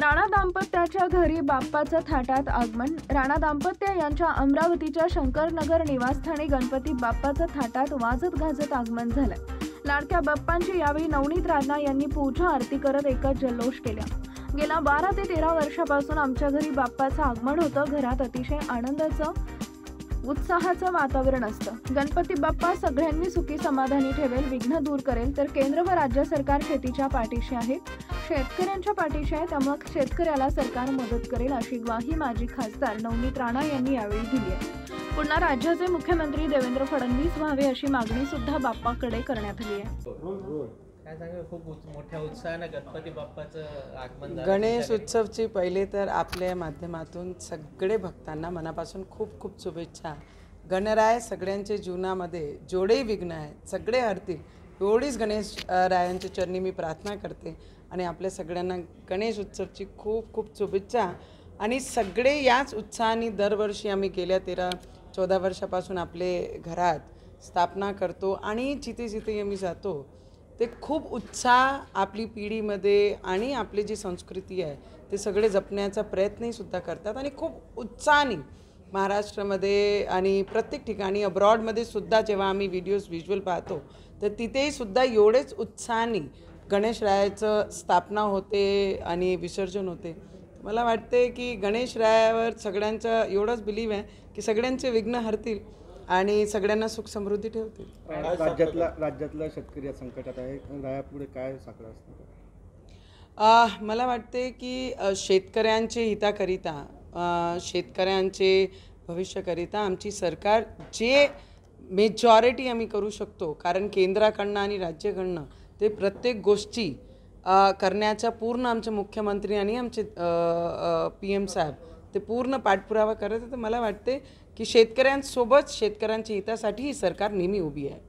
राणा दाम्पत्याच्या घरी बाप्पाचं थाटात आगमन। राणा दाम्पत्य यांच्या अमरावतीच्या शंकरनगर निवासस्थानी गणपती बाप्पाचं थाटात वाजत गाजत आगमन झालं। लाडक्या बाप्पांची यावेळी नवनीत राणा यांनी पूजा आरती करत एकच जल्लोष केला। गेल्या 12 ते 13 वर्षापासून आमच्या घरी बाप्पाचं आगमन होतं। घरात अतिशय आनंदाचं उत्साहाचं वातावरण असतं। गणपती बाप्पा सगळ्यांनी सुखी समाधानी ठेवेल, विघ्न दूर करेल। तर केंद्र व राज्य सरकार शेतीच्या पाठीशी आहे, शेतकऱ्यांच्या पाठीशी आहे, त्यामुळे शेतकऱ्याला सरकार मदत करेल अशी ग्वाही माजी खासदार नवनीत राणा यांनी यावेळी दिली आहे। पुन्हा राज्याचे मुख्यमंत्री देवेंद्र फडणवीस व्हावे अशी मागणी सुद्धा बाप्पाकडे करण्यात आली आहे। खूप मोठ्या उत्साहाने गणपती बाप्पाचं आगमन झालं। गणेश उत्सवची पहिले तर आपल्या माध्यमातून सगळे भक्तांना मनापासून खूप खूप शुभेच्छा। गणराय सगळ्यांच्या जीवनामध्ये जेवढेही विघ्न आहेत सगळे हरतील एवढीच गणेश रायांच्या चरणी मी प्रार्थना करते आणि आपल्या सगळ्यांना गणेश उत्सवची खूप खूप शुभेच्छा। आणि सगळे याच उत्साहाने दरवर्षी आम्ही गेल्या 13-14 वर्षापासून आपले घरात स्थापना करतो आणि जिथे जिथे आम्ही जातो ते खूप उत्साह आपली पिढीमध्ये आणि आपली जी संस्कृती आहे ते सगळे जपण्याचा प्रयत्नही सुद्धा करतात आणि खूप उत्साहाने महाराष्ट्रामध्ये आणि प्रत्येक ठिकाणी अब्रॉडमध्ये सुद्धा जेव्हा आम्ही व्हिज्युअल पाहतो तर तिथेही सुद्धा एवढेच उत्साहाने गणेशरायाचं स्थापना होते आणि विसर्जन होते। मला वाटते की गणेशरायावर सगळ्यांचा एवढंच बिलीव आहे की सगळ्यांचे विघ्न हरतील आणि सगळ्यांना सुख समृद्धी ठेवतील। राज्यातला शेतकरी संकटात आहे, रायापुढे काय साकडं असणार? मला वाटते की शेतकऱ्यांचे हिताकरिता शेतकऱ्यांचे भविष्याकरिता आमची सरकार जे मेजॉरिटी आम्ही करू शकतो, कारण केंद्राकडनं आणि राज्याकडनं ते प्रत्येक गोष्टी करण्याचा पूर्ण आमचे मुख्यमंत्री आणि आमचे PM साहेब ते पूर्ण पाठपुरावा करत आहेत। तर मला वाटते की शेतकऱ्यांसोबत शेतकऱ्यांच्या हितासाठी ही सरकार नेहमी उभी आहे।